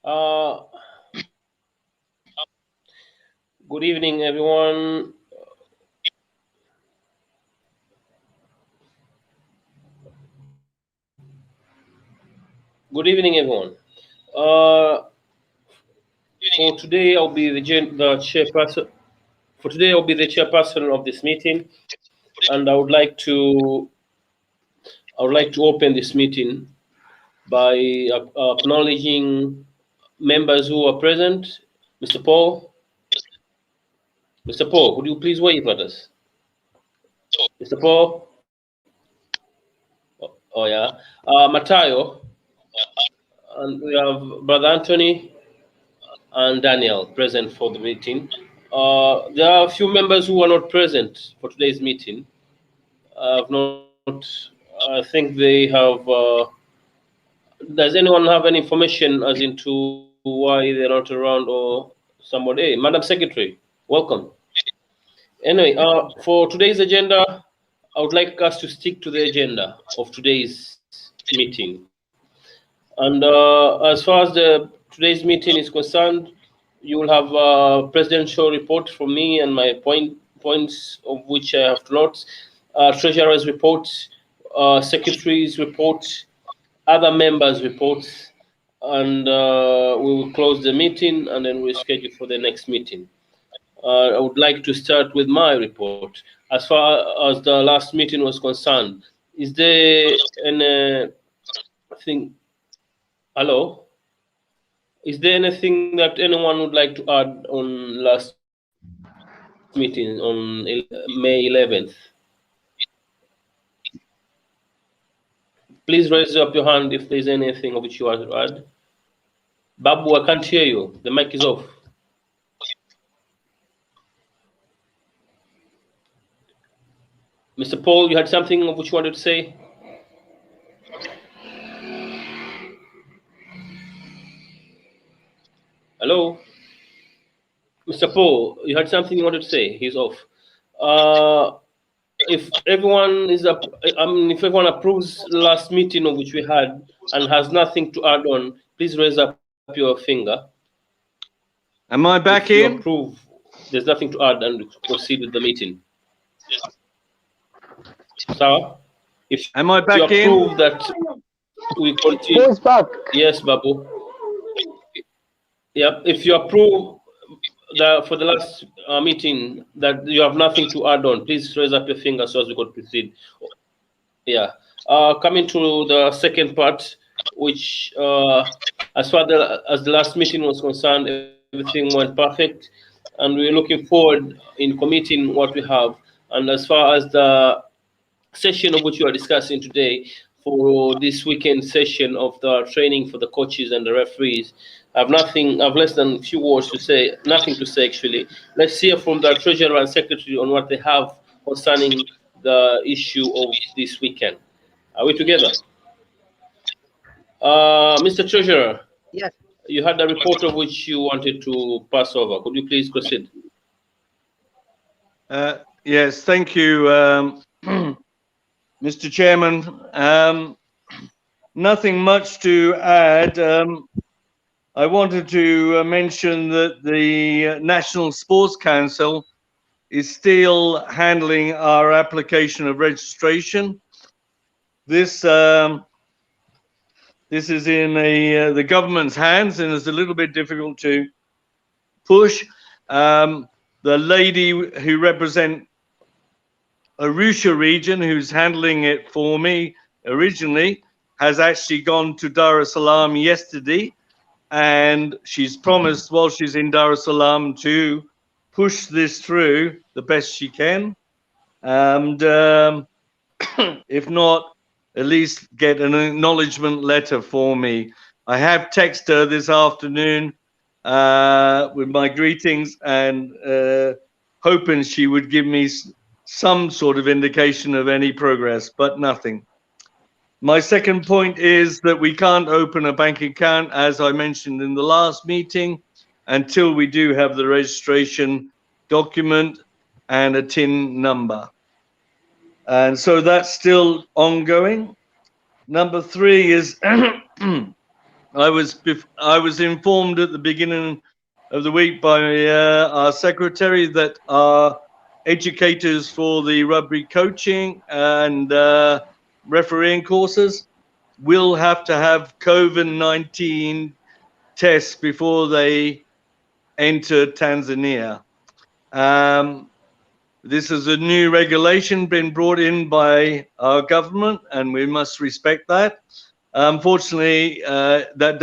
Uh, Good evening, everyone. Good evening, everyone. Uh, for today, I'll be the chairperson. For today, I'll be the chairperson of this meeting, and I would like to open this meeting by acknowledging members who are present. Mr. Paul, Mr. Paul, would you please wave at us? Mr. Paul, oh yeah, Matayo, and we have Brother Anthony and Daniel present for the meeting. There are a few members who are not present for today's meeting. I've not. I think they have. Does anyone have any information as into why they're not around or somebody? Hey, Madam Secretary, welcome. Anyway, for today's agenda, I would like us to stick to the agenda of today's meeting. And as far as today's meeting is concerned, you will have a presidential report from me and my points of which I have to note, treasurer's report, secretary's report, other members' reports, and we will close the meeting and then we'll schedule for the next meeting. I would like to start with my report. As far as the last meeting was concerned, is there anything? Hello? Is there anything that anyone would like to add on last meeting on May 11th? Please raise up your hand if there's anything of which you want to add. Babu, I can't hear you. The mic is off. Mr. Paul, you had something of which you wanted to say? Hello? Mr. Paul, you had something you wanted to say? He's off. If everyone if everyone approves the last meeting of which we had and has nothing to add on, please raise up your finger. Am I back if you in? approve, there's nothing to add and proceed with the meeting. Sir, if Am I back you approve in? that we continue. Who's back? Yes, Babu. Yep. If you approve for the last meeting that you have nothing to add on, please raise up your finger so as we could proceed. Yeah. Coming to the second part, which as far as the last meeting was concerned, everything went perfect, and we're looking forward in committing what we have. And as far as the session of which we are discussing today, for this weekend session of the training for the coaches and the referees, I've less than a few words to say, nothing to say actually. Let's hear from the treasurer and secretary on what they have concerning the issue of this weekend. Are we together? Mr. Treasurer, Yes. you had a report of which you wanted to pass over. Could you please proceed? Yes, thank you, Mr. Chairman. Nothing much to add. I wanted to mention that the National Sports Council is still handling our application of registration. This is in the government's hands and is a little bit difficult to push. The lady who represents Arusha region, who's handling it for me originally, has actually gone to Dar es Salaam yesterday, and she's promised while she's in Dar es Salaam to push this through the best she can, and if not, at least get an acknowledgement letter for me. I have texted her this afternoon with my greetings and hoping she would give me some sort of indication of any progress, but nothing. My second point is that we can't open a bank account, as I mentioned in the last meeting, until we do have the registration document and a TIN number. And so that's still ongoing. Number three is I was informed at the beginning of the week by our secretary that our educators for the rugby coaching and refereeing courses will have to have COVID-19 tests before they enter Tanzania. This is a new regulation been brought in by our government, and we must respect that. Unfortunately, that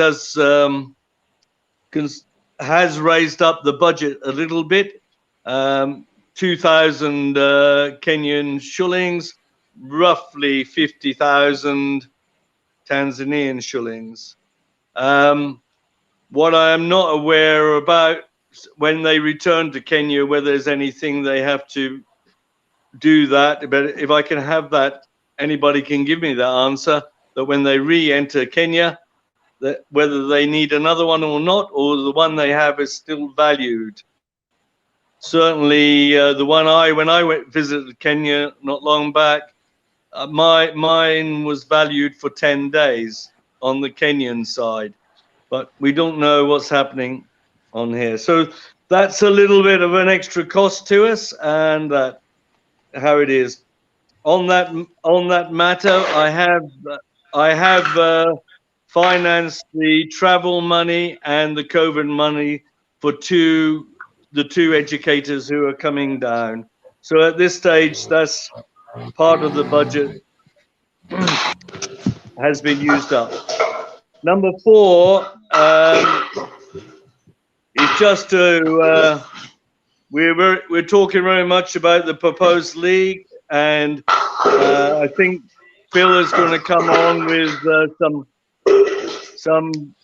has raised up the budget a little bit. 2,000 Kenyan shillings, roughly 50,000 Tanzanian shillings. What I am not aware about when they return to Kenya, whether there's anything they have to do that, but if I can have that, anybody can give me that answer, that when they re-enter Kenya, that whether they need another one or not, or the one they have is still valued. Certainly, the one when I visited Kenya not long back, mine was valued for 10 days on the Kenyan side, but we don't know what's happening on here. So that's a little bit of an extra cost to us, and how it is. On that matter, I have financed the travel money and the COVID money for the two educators who are coming down. So at this stage, that's part of the budget has been used up. Number 4 is just to we're talking very much about the proposed league, and I think Phil is going to come on with some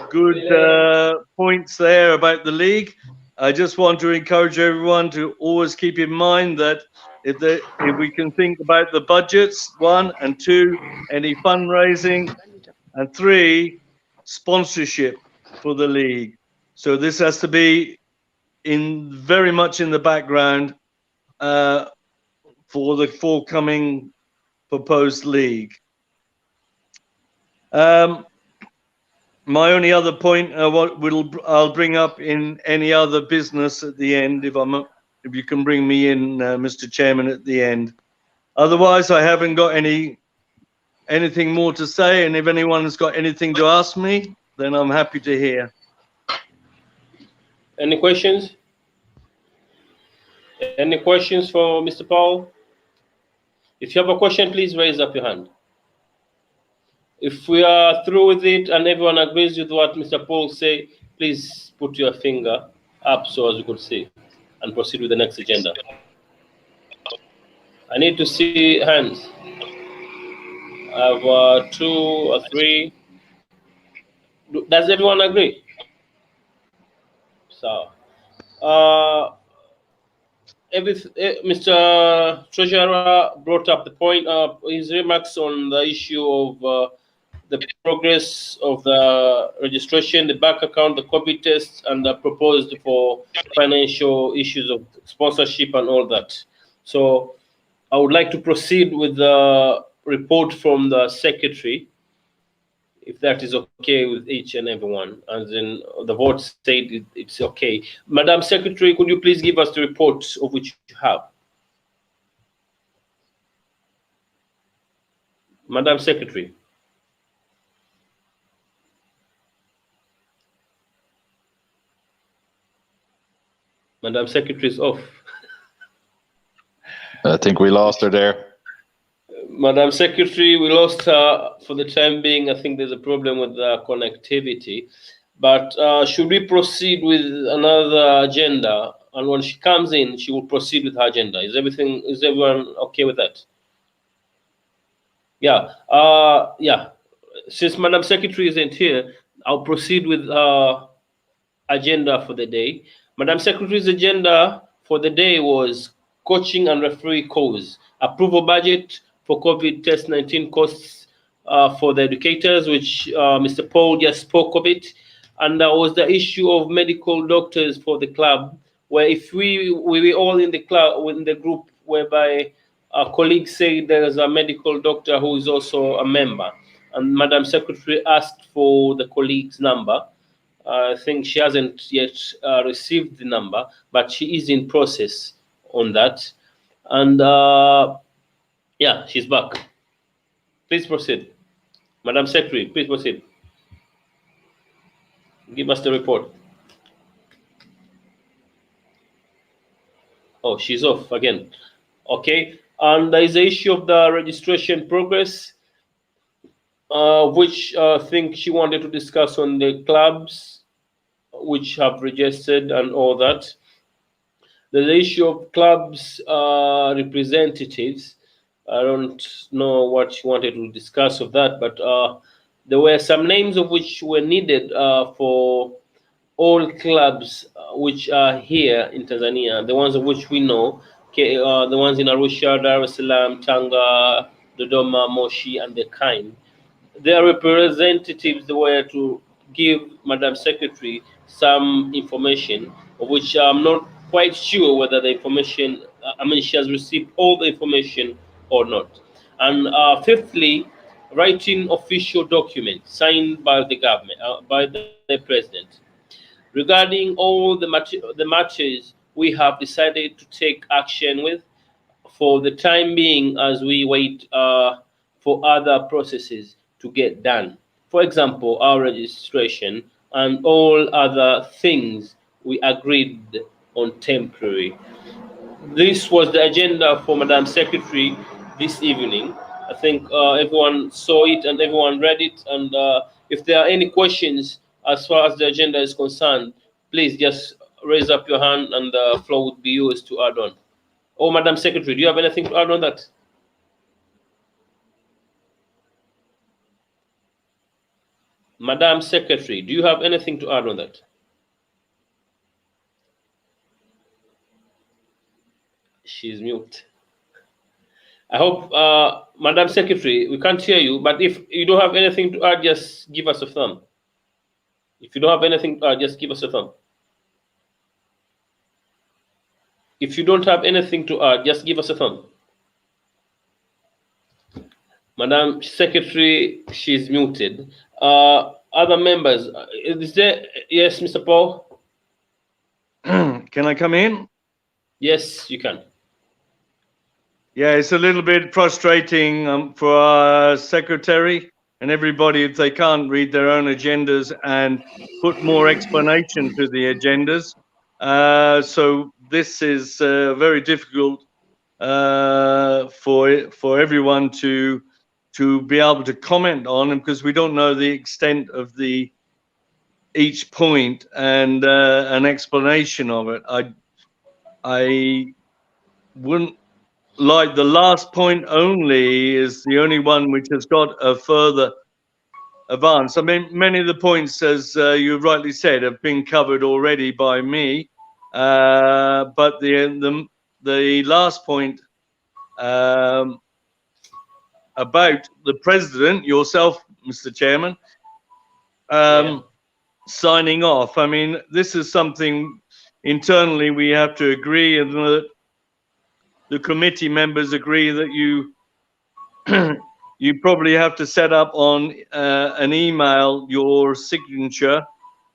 good points there about the league. I just want to encourage everyone to always keep in mind that if we can think about the budgets, 1 and 2, any fundraising, and 3, sponsorship for the league. So this has to be very much in the background for the forthcoming proposed league. My only other point I'll bring up in any other business at the end, if you can bring me in, Mr. Chairman, at the end. Otherwise, I haven't got anything more to say, and if anyone's got anything to ask me, then I'm happy to hear. Any questions? Any questions for Mr. Paul? If you have a question, please raise up your hand. If we are through with it and everyone agrees with what Mr. Paul say, please put your finger up so as you could see and proceed with the next agenda. I need to see hands. I have 2 or 3. Does everyone agree? So, Mr. Treasurer brought up the point of his remarks on the issue of the progress of the registration, the bank account, the COVID tests, and the proposed for financial issues of sponsorship and all that. So I would like to proceed with the report from the secretary, if that is okay with each and everyone. And then the vote said it's okay. Madam Secretary, could you please give us the report of which you have? Madam Secretary. Madam Secretary is off. I think we lost her there. Madam Secretary, we lost her for the time being. I think there's a problem with the connectivity. But should we proceed with another agenda? And when she comes in, she will proceed with her agenda. Is everyone okay with that? Yeah. Yeah. Since Madam Secretary isn't here, I'll proceed with her agenda for the day. Madam Secretary's agenda for the day was coaching and referee course, approval budget for COVID test 19 costs for the educators, which Mr. Paul just spoke of it. And there was the issue of medical doctors for the club, where if we were all in the club, in the group, whereby our colleagues say there is a medical doctor who is also a member. and Madam Secretary asked for the colleague's number. I think she hasn't yet received the number, but she is in process on that. And yeah, she's back. Please proceed. Madam Secretary, please proceed. Give us the report. Oh, she's off again. Okay. And there is the issue of the registration progress, which I think she wanted to discuss on the clubs which have registered and all that. The issue of clubs representatives. I don't know what she wanted to discuss of that, but there were some names of which were needed for all clubs which are here in Tanzania, the ones of which we know, the ones in Arusha, Dar es Salaam, Tanga, Dodoma, Moshi, and the kind. Their representatives were to give Madam Secretary some information, of which I'm not quite sure whether the information, I mean, she has received all the information or not. And fifthly, writing official documents signed by the government, by the president. Regarding all the matters we have decided to take action with for the time being as we wait for other processes to get done. For example, our registration and all other things we agreed on temporary. This was the agenda for Madam Secretary this evening. I think everyone saw it and everyone read it. And if there are any questions as far as the agenda is concerned, please just raise up your hand and the floor would be yours to add on. Oh, Madam Secretary, do you have anything to add on that? Madam Secretary, do you have anything to add on that? She's mute. I hope, Madam Secretary, we can't hear you, but if you don't have anything to add, just give us a thumb. If you don't have anything to add, just give us a thumb. If you don't have anything to add, just give us a thumb. Madam Secretary, she's muted. Other members, is there? Yes, Mr. Paul? Can I come in? Yes, you can. Yeah, it's a little bit frustrating for our secretary and everybody if they can't read their own agendas and put more explanation to the agendas. So this is very difficult for everyone to be able to comment on, because we don't know the extent of each point and an explanation of it. I wouldn't like the last point only is the only one which has got a further advance. I mean, many of the points, as you rightly said, have been covered already by me. But the last point about the president, yourself, Mr. Chairman, signing off. I mean, this is something internally we have to agree, and the committee members agree that you you probably have to set up on an email your signature,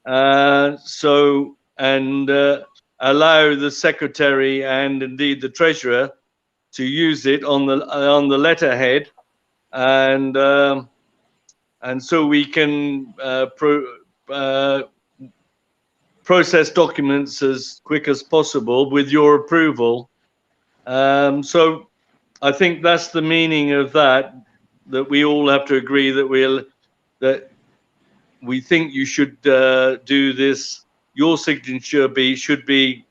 so and allow the secretary and indeed the treasurer to use it on the letterhead, and so we can process documents as quick as possible with your approval. So I think that's the meaning of that we all have to agree that we think you should do this. Your signature should be,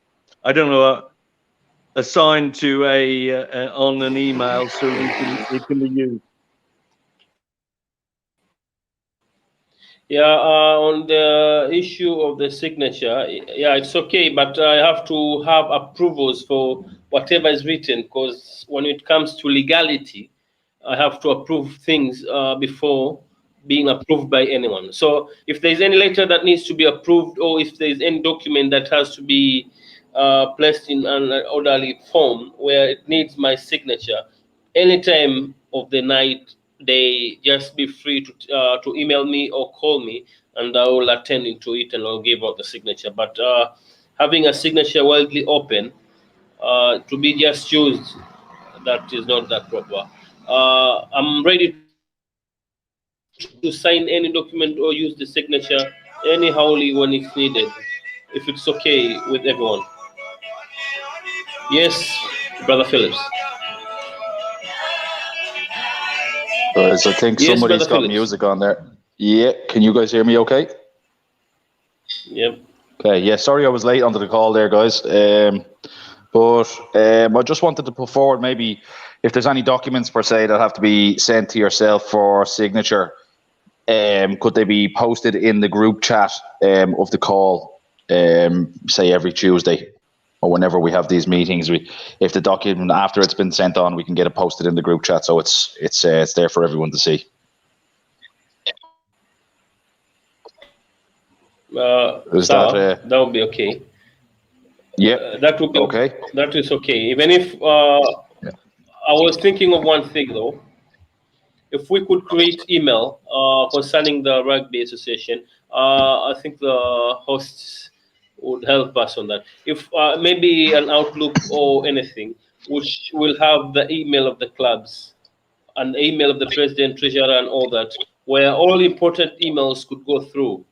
I don't know, assigned to on an email so it can be used. Yeah, on the issue of the signature, yeah, it's okay, but I have to have approvals for whatever is written, because when it comes to legality, I have to approve things before being approved by anyone. So if there's any letter that needs to be approved, or if there's any document that has to be placed in an orderly form where it needs my signature, any time of the night they just be free to email me or call me, and I will attend into it and I'll give out the signature. But having a signature widely open to be just used, that is not that proper. I'm ready to sign any document or use the signature anyhowly when it's needed, if it's okay with everyone. Yes, Brother Phillips. Guys, I think Yes, Brother somebody's got Phillips. music on there. Yeah, can you guys hear me okay? Yep. Okay, yeah, sorry I was late onto the call there, guys. But I just wanted to put forward maybe if there's any documents per se that have to be sent to yourself for signature, could they be posted in the group chat of the call, say every Tuesday or whenever we have these meetings? If the document after it's been sent on, we can get it posted in the group chat so it's there for everyone to see. That would be okay. Yeah. That would be okay. That is okay. Even if I was thinking of one thing though, if we could create email concerning the rugby association, I think the hosts would help us on that. If maybe an Outlook or anything, which will have the email of the clubs, an email of the president, treasurer, and all that, where all important emails could go through.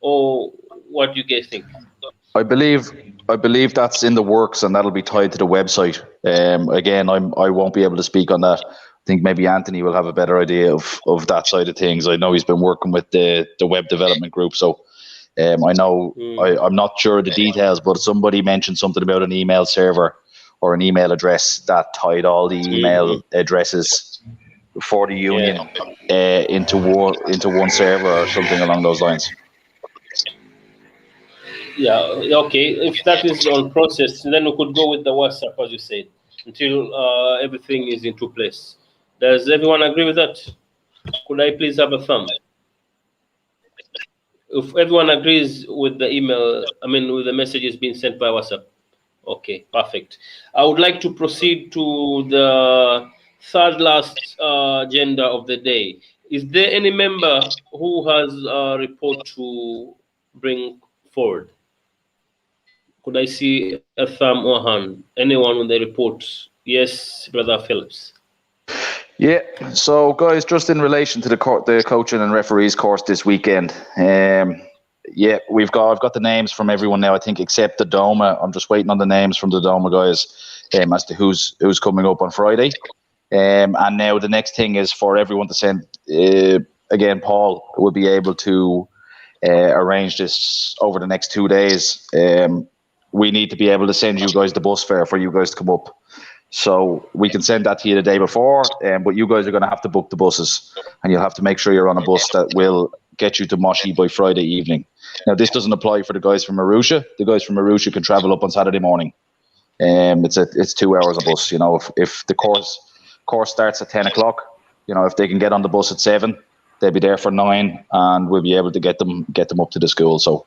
Or what do you guys think? I believe that's in the works, and that'll be tied to the website. Again, I won't be able to speak on that. I think maybe Anthony will have a better idea of that side of things. I know he's been working with the web development group, so I know I'm not sure of the details, but somebody mentioned something about an email server or an email address that tied all the email addresses for the union into one server or something along those lines. Yeah, okay. If that is on process, then we could go with the WhatsApp, as you said, until everything is into place. Does everyone agree with that? Could I please have a thumb? If everyone agrees with the email, with the messages being sent by WhatsApp. Okay, perfect. I would like to proceed to the third last agenda of the day. Is there any member who has a report to bring forward? Could I see a thumb or hand? Anyone with the report? Yes, Brother Phillips. Yeah. So, guys, just in relation to the coaching and referees course this weekend, yeah, I've got the names from everyone now, I think, except the Doma. I'm just waiting on the names from the Doma guys as to who's coming up on Friday. And now the next thing is for everyone to send. Again, Paul will be able to arrange this over the next 2 days. We need to be able to send you guys the bus fare for you guys to come up. So we can send that to you the day before, but you guys are going to have to book the buses, and you'll have to make sure you're on a bus that will get you to Moshi by Friday evening. Now, this doesn't apply for the guys from Arusha. The guys from Arusha can travel up on Saturday morning. It's 2 hours a bus. You know, if the course starts at 10 o'clock, you know, if they can get on the bus at 7, they'll be there for 9, and we'll be able to get them up to the school. So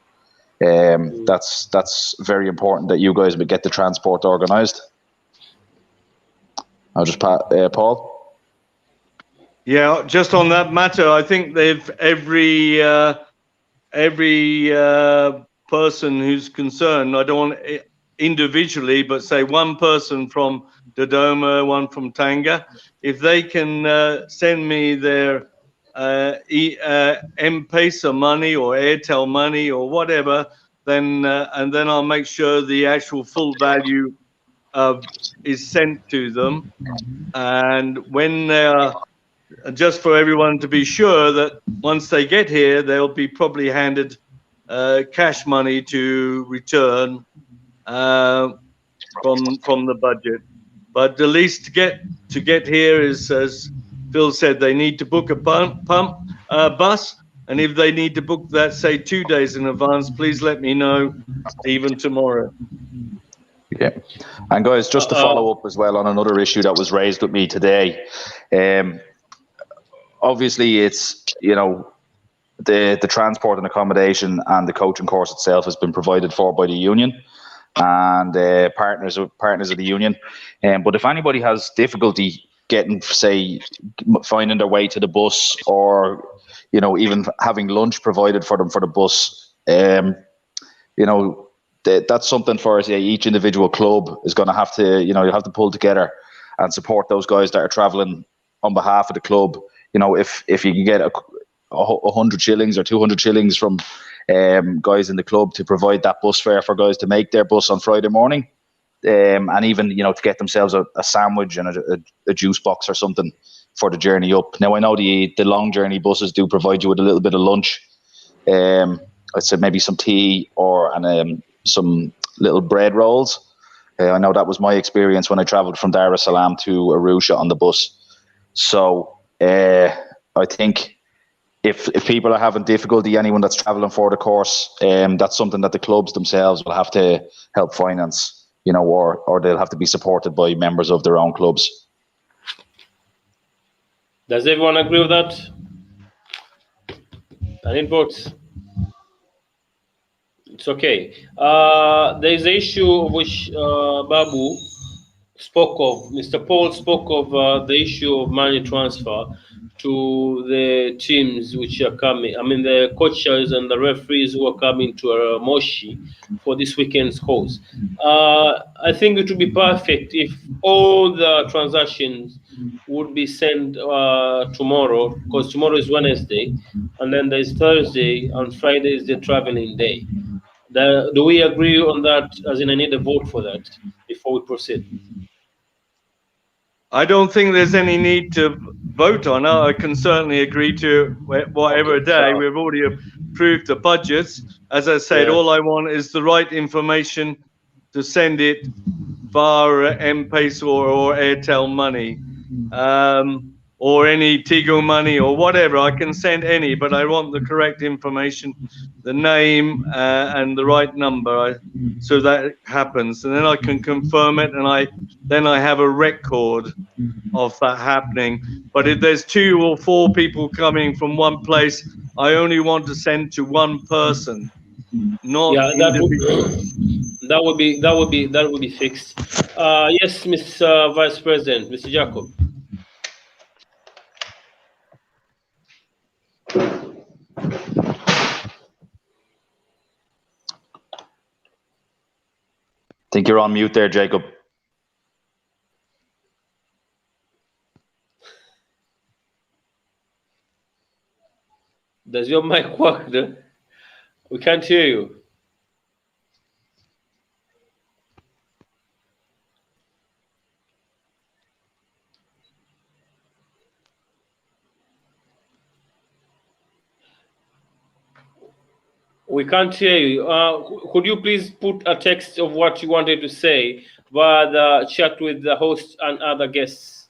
that's very important that you guys would get the transport organised. I'll just Paul. Yeah, just on that matter, I think every person who's concerned. I don't want individually, but say one person from Dodoma, one from Tanga, if they can send me their M-Pesa money or Airtel money or whatever, then and then I'll make sure the actual full value is sent to them. And when just for everyone to be sure that once they get here, they'll be probably handed cash money to return from the budget. But the least to get here is, as Phil said, they need to book a bus, and if they need to book that, say 2 days in advance, please let me know, even tomorrow. Yeah, and guys, just to follow up as well on another issue that was raised with me today. Obviously, it's, you know, the transport and accommodation and the coaching course itself has been provided for by the union and partners of the union. But if anybody has difficulty getting, say, finding their way to the bus, or even having lunch provided for them for the bus. That's something for each individual club is going to have to, you have to pull together and support those guys that are traveling on behalf of the club. If you can get 100 shillings or 200 shillings from guys in the club to provide that bus fare for guys to make their bus on Friday morning, and even to get themselves a sandwich and a juice box or something for the journey up. Now I know the long journey buses do provide you with a little bit of lunch. I'd say maybe some tea and some little bread rolls. I know that was my experience when I travelled from Dar es Salaam to Arusha on the bus. So I think if people are having difficulty, anyone that's travelling for the course, that's something that the clubs themselves will have to help finance, or they'll have to be supported by members of their own clubs. Does everyone agree with that? I need votes. It's okay. There is an issue which Babu spoke of. Mr. Paul spoke of the issue of money transfer to the teams which are coming. I mean, the coaches and the referees who are coming to Moshi for this weekend's course. I think it would be perfect if all the transactions would be sent tomorrow, because tomorrow is Wednesday, and then there's Thursday, and Friday is the traveling day. Do we agree on that? As in, I need a vote for that before we proceed. I don't think there's any need to vote on it. I can certainly agree to whatever day. We've already approved the budgets. As I said, all I want is the right information to send it via M-Pesa or Airtel Money, or any Tigo Money or whatever. I can send any, but I want the correct information, the name and the right number, so that happens, and then I can confirm it, and then I have a record of that happening. But if there's 2 or 4 people coming from one place, I only want to send to one person, not individual. That would be fixed. Yes, Mr. Vice President, Mr. Jacob. I think you're on mute there, Jacob. Does your mic work? We can't hear you. We can't hear you. Could you please put a text of what you wanted to say via the chat with the host and other guests,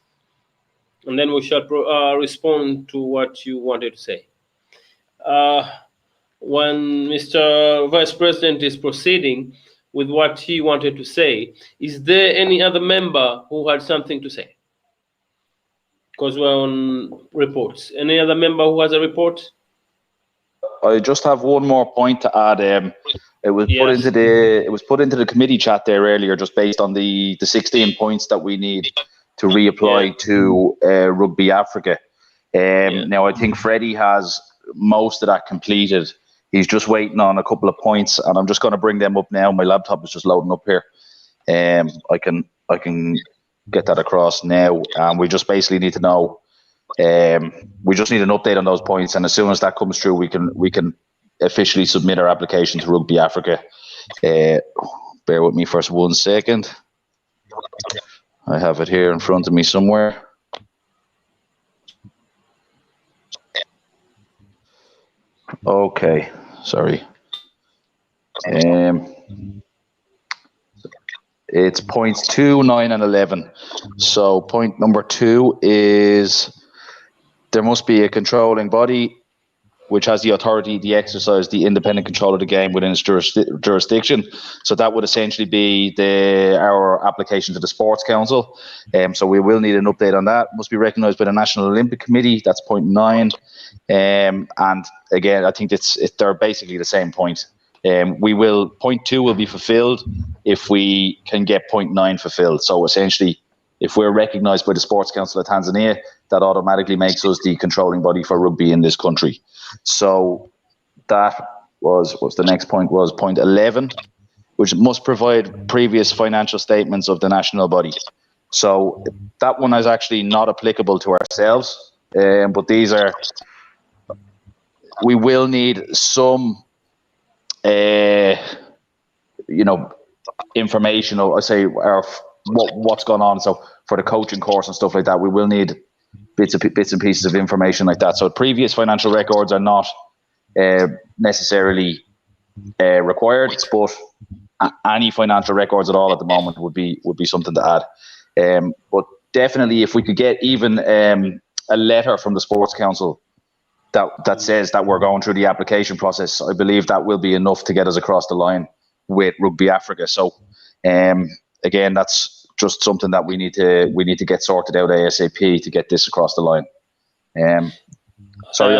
and then we shall respond to what you wanted to say. When Mr. Vice President is proceeding with what he wanted to say, is there any other member who had something to say? Because we're on reports. Any other member who has a report? I just have one more point to add. It was put into the committee chat there earlier, just based on the 16 points that we need to reapply to Rugby Africa. Now I think Freddie has most of that completed. He's just waiting on a couple of points, and I'm just going to bring them up now. My laptop is just loading up here. I can get that across now. We just basically need to know. We just need an update on those points, and as soon as that comes through, we can officially submit our application to Rugby Africa. Bear with me for 1 second. I have it here in front of me somewhere. Okay, sorry. It's points 2, 9, and 11. So point number 2 is there must be a controlling body which has the authority to exercise the independent control of the game within its jurisdiction. So that would essentially be our application to the Sports Council. So we will need an update on that. Must be recognised by the National Olympic Committee. That's point 9. And again, I think they're basically the same point. Point 2 will be fulfilled if we can get point 9 fulfilled. So essentially, if we're recognised by the Sports Council of Tanzania, that automatically makes us the controlling body for rugby in this country. So that was the next point, was point 11, which must provide previous financial statements of the national body. So that one is actually not applicable to ourselves, but these are, we will need some, information, or I say, what's gone on. So for the coaching course and stuff like that, we will need bits and pieces of information like that. So previous financial records are not necessarily required, but any financial records at all at the moment would be something to add. But definitely, if we could get even a letter from the Sports Council that says that we're going through the application process, I believe that will be enough to get us across the line with Rugby Africa. So again, that's just something that we need to get sorted out ASAP to get this across the line. Sorry,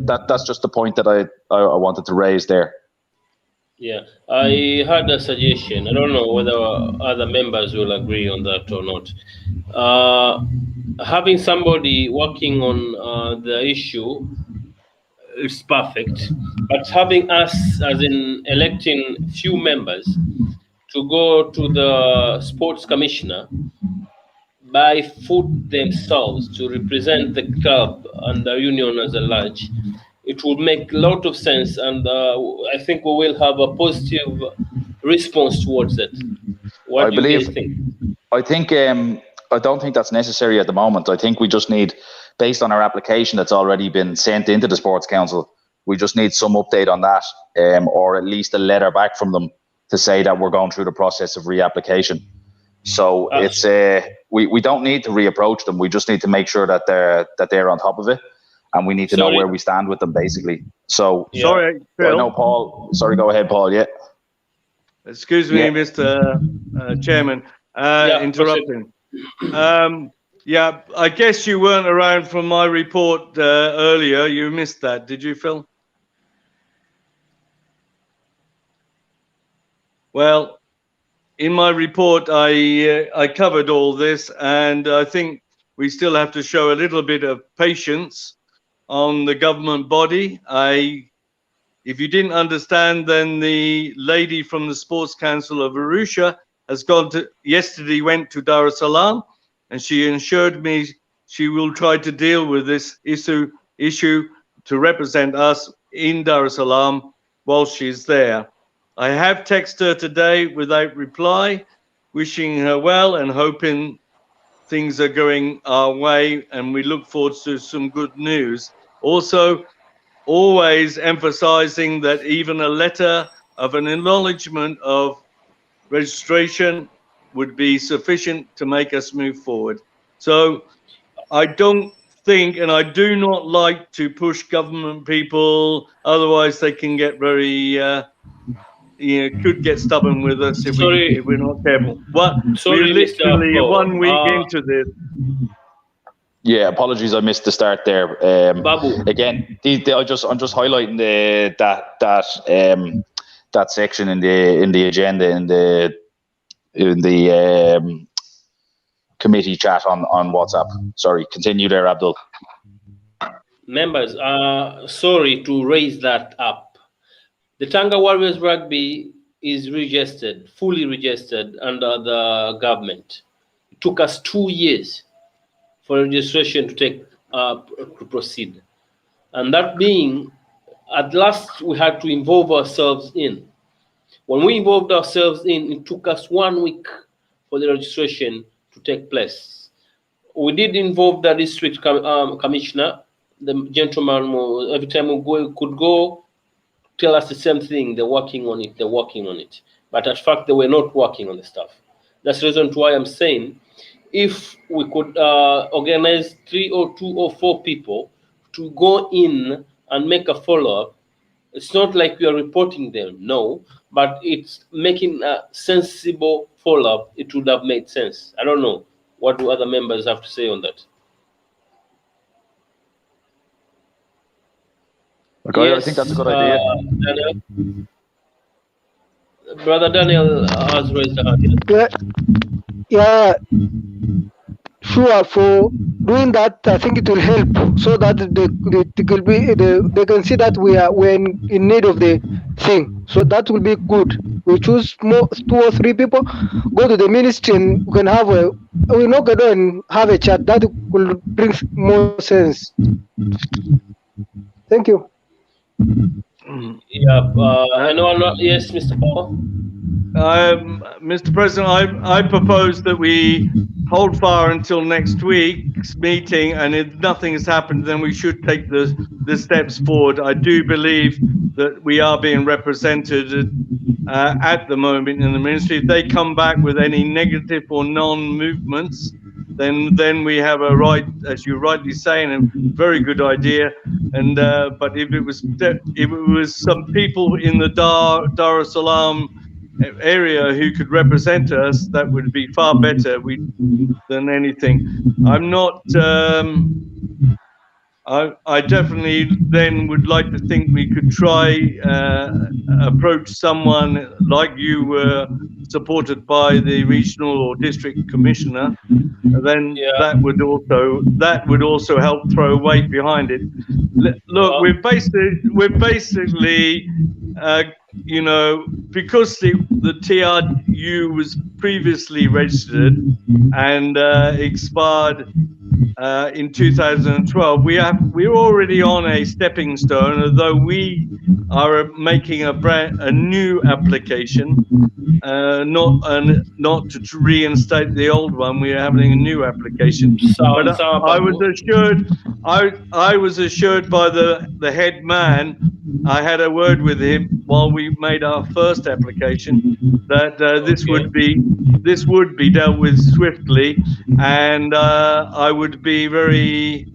that's just the point that I wanted to raise there. Yeah, I had a suggestion. I don't know whether other members will agree on that or not. Having somebody working on the issue is perfect, but having us, as in electing few members, to go to the sports commissioner by foot themselves to represent the club and the union as a large, it would make a lot of sense, and I think we will have a positive response towards it. What do you guys think? I think I don't think that's necessary at the moment. I think we just need, based on our application that's already been sent into the Sports Council, we just need some update on that, or at least a letter back from them to say that we're going through the process of reapplication. So it's we don't need to reapproach them. We just need to make sure that they're on top of it, and we need to know where we stand with them, basically. So sorry, Phil. I know Paul. Sorry, go ahead, Paul. Yeah. Excuse me, Mr. Chairman, interrupting. Yeah, I guess you weren't around for my report earlier. You missed that, did you, Phil? Well, in my report, I covered all this, and I think we still have to show a little bit of patience on the government body. If you didn't understand, then the lady from the Sports Council of Arusha has yesterday went to Dar es Salaam, and she assured me she will try to deal with this issue to represent us in Dar es Salaam while she's there. I have texted her today without reply, wishing her well and hoping things are going our way, and we look forward to some good news. Also, always emphasizing that even a letter of an acknowledgement of registration would be sufficient to make us move forward. So I don't think, and I do not like to push government people, otherwise they can get very could get stubborn with us if we're not careful. We're literally 1 week into this. Yeah, apologies, I missed the start there. Babu. Again, I'm just highlighting that section in the agenda in the committee chat on WhatsApp. Sorry, continue there, Abdul. Members, sorry to raise that up. The Tanga Warriors Rugby is registered, fully registered under the government. It took us 2 years for registration to to proceed. And that being, at last we had to involve ourselves in. When we involved ourselves in, it took us 1 week for the registration to take place. We did involve the district commissioner, the gentleman, every time we could go, tell us the same thing, they're working on it. But in fact, they were not working on the stuff. That's the reason why I'm saying, if we could organize 3 or 2 or 4 people to go in and make a follow-up, it's not like we are reporting them, no, but it's making a sensible follow-up. It would have made sense. I don't know. What do other members have to say on that? Okay, yes, I think that's a good idea. Daniel? Brother Daniel has raised a hand. Yeah. sure for doing that. I think it will help so that they can see that we're in need of the thing. So that will be good. We choose more 2 or 3 people, go to the ministry, and we can have a we knock a door and have a chat. That will bring more sense. Thank you. Yeah, I know. Yes, Mr. Paul. Mr. President, I propose that we hold fire until next week's meeting, and if nothing has happened, then we should take the steps forward. I do believe that we are being represented at the moment in the ministry. If they come back with any negative or non-movements, then we have a right, as you rightly saying, a very good idea. And but if it was some people in the Dar es Salaam area who could represent us, that would be far better than anything. I'm not. I definitely then would like to think we could try approach someone like you were supported by the regional or district commissioner. Then Yeah. that would also help throw weight behind it. Look, we're basically you know, because the TRU was previously registered and expired in 2012, we're already on a stepping stone, although we are making a new application, not to reinstate the old one. We are having a new application. But I was assured by the head man. I had a word with him while we made our first application that this would be dealt with swiftly, and I would be very.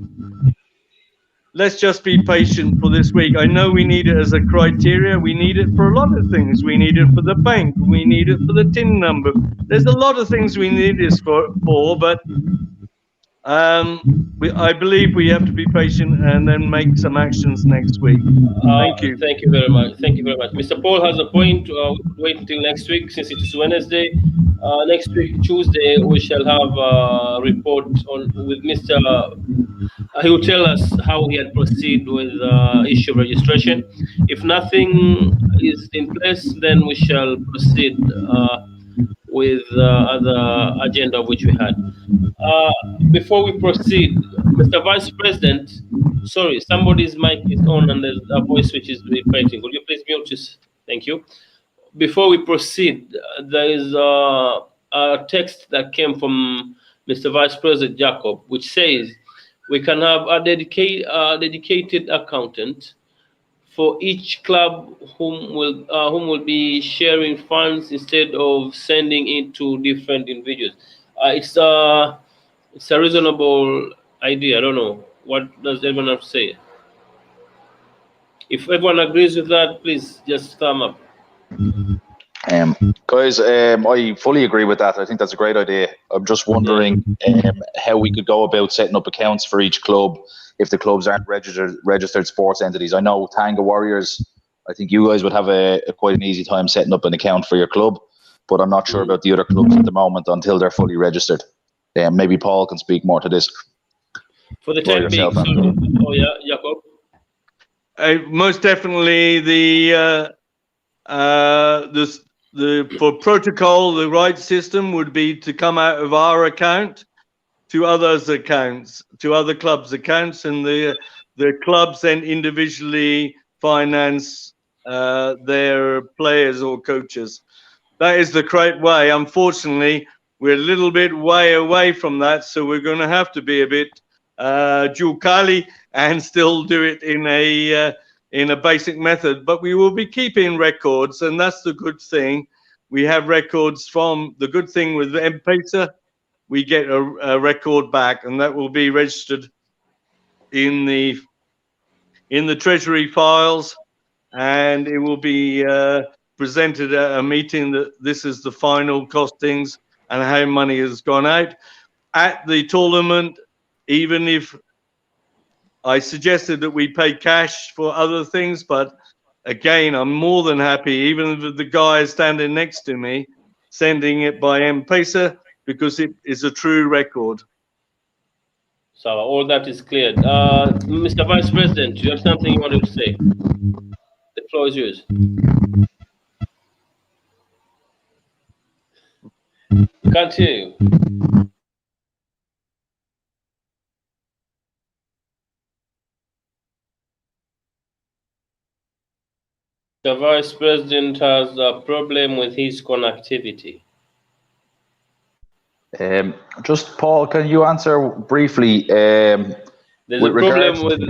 Let's just be patient for this week. I know we need it as a criteria. We need it for a lot of things. We need it for the bank. We need it for the TIN number. There's a lot of things we need this for, but I believe we have to be patient and then make some actions next week. Thank you. Thank you very much. Thank you very much. Mr. Paul has a point. Wait until next week, since it is Wednesday. Next week, Tuesday, we shall have a report with Mr. He will tell us how he had proceeded with issue of registration. If nothing is in place, then we shall proceed with other agenda which we had. Before we proceed, Mr. Vice President, sorry, somebody's mic is on and there's a voice which is vibrating. Would you please mute this? Thank you. Before we proceed, there is a text that came from Mr. Vice President Jacob, which says we can have a dedicated accountant for each club whom will be sharing funds instead of sending it to different individuals. It's a reasonable idea. I don't know. What does everyone have to say? If everyone agrees with that, please just thumb up. Guys, I fully agree with that. I think that's a great idea. I'm just wondering how we could go about setting up accounts for each club if the clubs aren't registered sports entities. I know Tanga Warriors, I think you guys would have quite an easy time setting up an account for your club, but I'm not sure about the other clubs at the moment until they're fully registered. Maybe Paul can speak more to this. For the time being, oh yeah, Jacob. Most definitely for protocol, the right system would be to come out of our account to others' accounts, to other clubs' accounts, and the clubs then individually finance their players or coaches. That is the correct way. Unfortunately, we're a little bit way away from that, so we're going to have to be a bit Jucali and still do it in a basic method. But we will be keeping records, and that's the good thing. We have records from the good thing with M-Pesa. We get a record back, and that will be registered in the treasury files, and it will be presented at a meeting that this is the final costings and how money has gone out at the tournament. Even if I suggested that we pay cash for other things, but again, I'm more than happy, even with the guy standing next to me, sending it by M-Pesa, because it is a true record. So all that is cleared. Mr. Vice President, you have something you wanted to say? The floor is yours. We can't hear you. The Vice President has a problem with his connectivity. Just Paul, can you answer briefly? There's with a problem regards, with.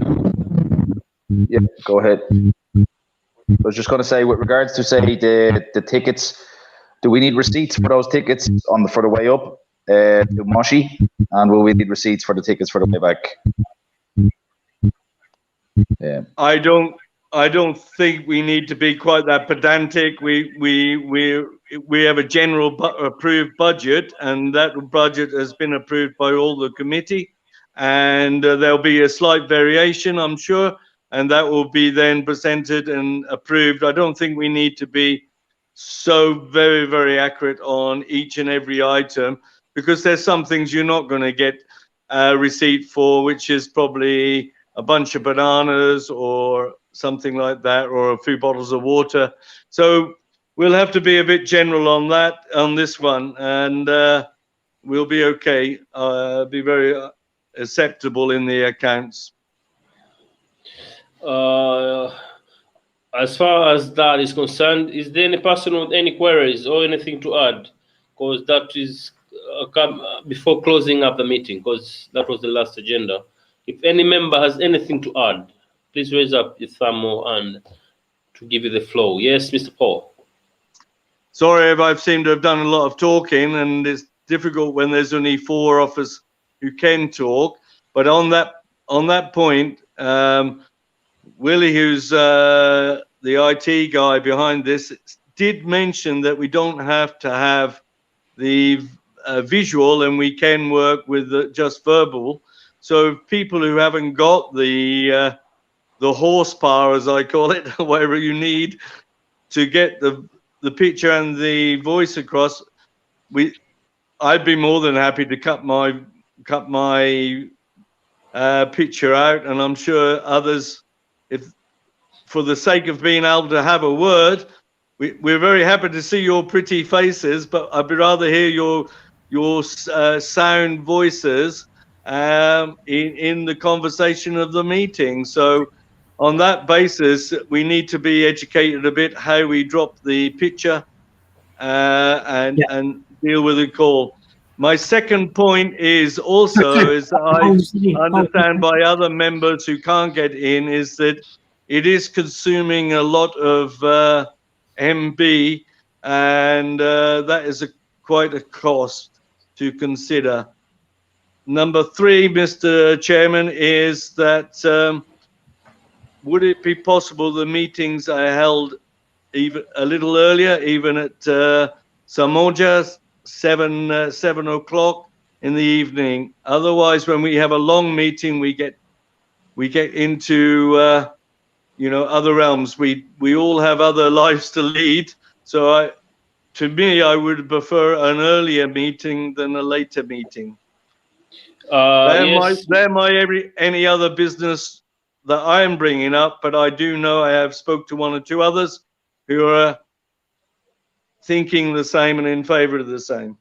yeah, go ahead. I was just going to say, with regards to say the tickets, do we need receipts for those tickets for the way up to Moshi, and will we need receipts for the tickets for the way back? Yeah. I don't think we need to be quite that pedantic. We have a general approved budget, and that budget has been approved by all the committee, and there'll be a slight variation, I'm sure, and that will be then presented and approved. I don't think we need to be so very, very accurate on each and every item, because there's some things you're not going to get a receipt for, which is probably a bunch of bananas or something like that, or a few bottles of water. So we'll have to be a bit general on that, on this one, and we'll be okay. Be very acceptable in the accounts. As far as that is concerned, is there any person with any queries or anything to add? Because that is before closing up the meeting, because that was the last agenda. If any member has anything to add, please raise up your thumb or hand to give you the floor. Yes, Mr. Paul. Sorry if I've seemed to have done a lot of talking, and it's difficult when there's only 4 of us who can talk. But on that point, Willie, who's the IT guy behind this, did mention that we don't have to have the visual, and we can work with just verbal. So people who haven't got the horsepower, as I call it, whatever you need to get the picture and the voice across, I'd be more than happy to cut my picture out, and I'm sure others, if for the sake of being able to have a word, we're very happy to see your pretty faces, but I'd rather hear your sound voices in the conversation of the meeting. So on that basis, we need to be educated a bit how we drop the picture and deal with the call. My second point is also, is I understand by other members who can't get in, is that it is consuming a lot of MB, and that is quite a cost to consider. Number 3, Mr. Chairman, is that would it be possible the meetings are held even a little earlier, even at Samoja, 7 o'clock in the evening? Otherwise, when we have a long meeting, we get into other realms. We all have other lives to lead. So to me, I would prefer an earlier meeting than a later meeting. Yes. Any other business that I am bringing up, but I do know I have spoke to 1 or 2 others who are thinking the same and in favor of the same.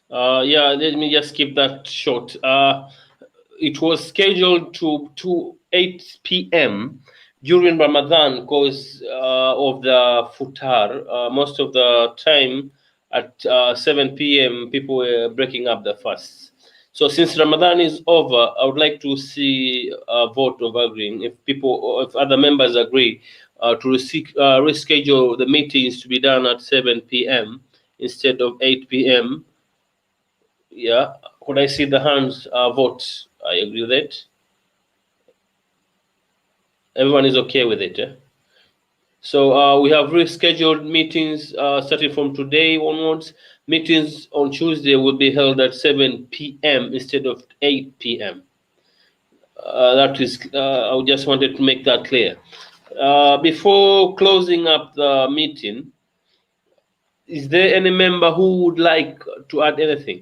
Yeah, let me just keep that short. It was scheduled to 8 p.m. during Ramadan because of the futar. Most of the time at 7 p.m. people were breaking up the fasts. So since Ramadan is over, I would like to see a vote of agreeing. If other members agree to reschedule the meetings to be done at 7 p.m. instead of 8 p.m. Yeah, could I see the hands vote? I agree with it. Everyone is okay with it. Yeah? So we have rescheduled meetings starting from today onwards. Meetings on Tuesday will be held at 7 p.m. instead of 8 p.m. That is, I just wanted to make that clear. Before closing up the meeting, is there any member who would like to add anything?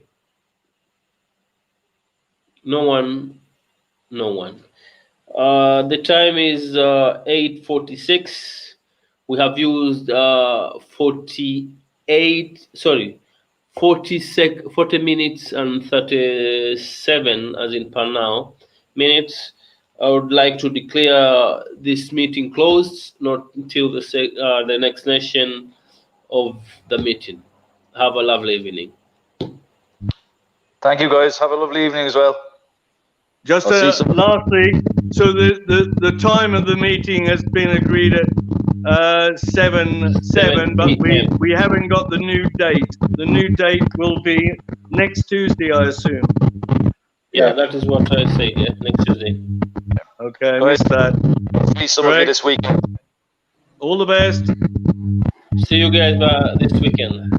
No one. No one. The time is 8:46. We have used 48. Sorry, 40 minutes and 37, as in per now, minutes. I would like to declare this meeting closed, not until the next session of the meeting. Have a lovely evening. Thank you, guys. Have a lovely evening as well. Just I'll see you soon. lastly, so the time of the meeting has been agreed at 7 but we haven't got the new date. The new date will be next Tuesday, I assume. Yeah, that is what I say. Yeah, next Tuesday. Okay, I Guys, missed that. see some of you Great. this weekend. All the best. See you guys this weekend.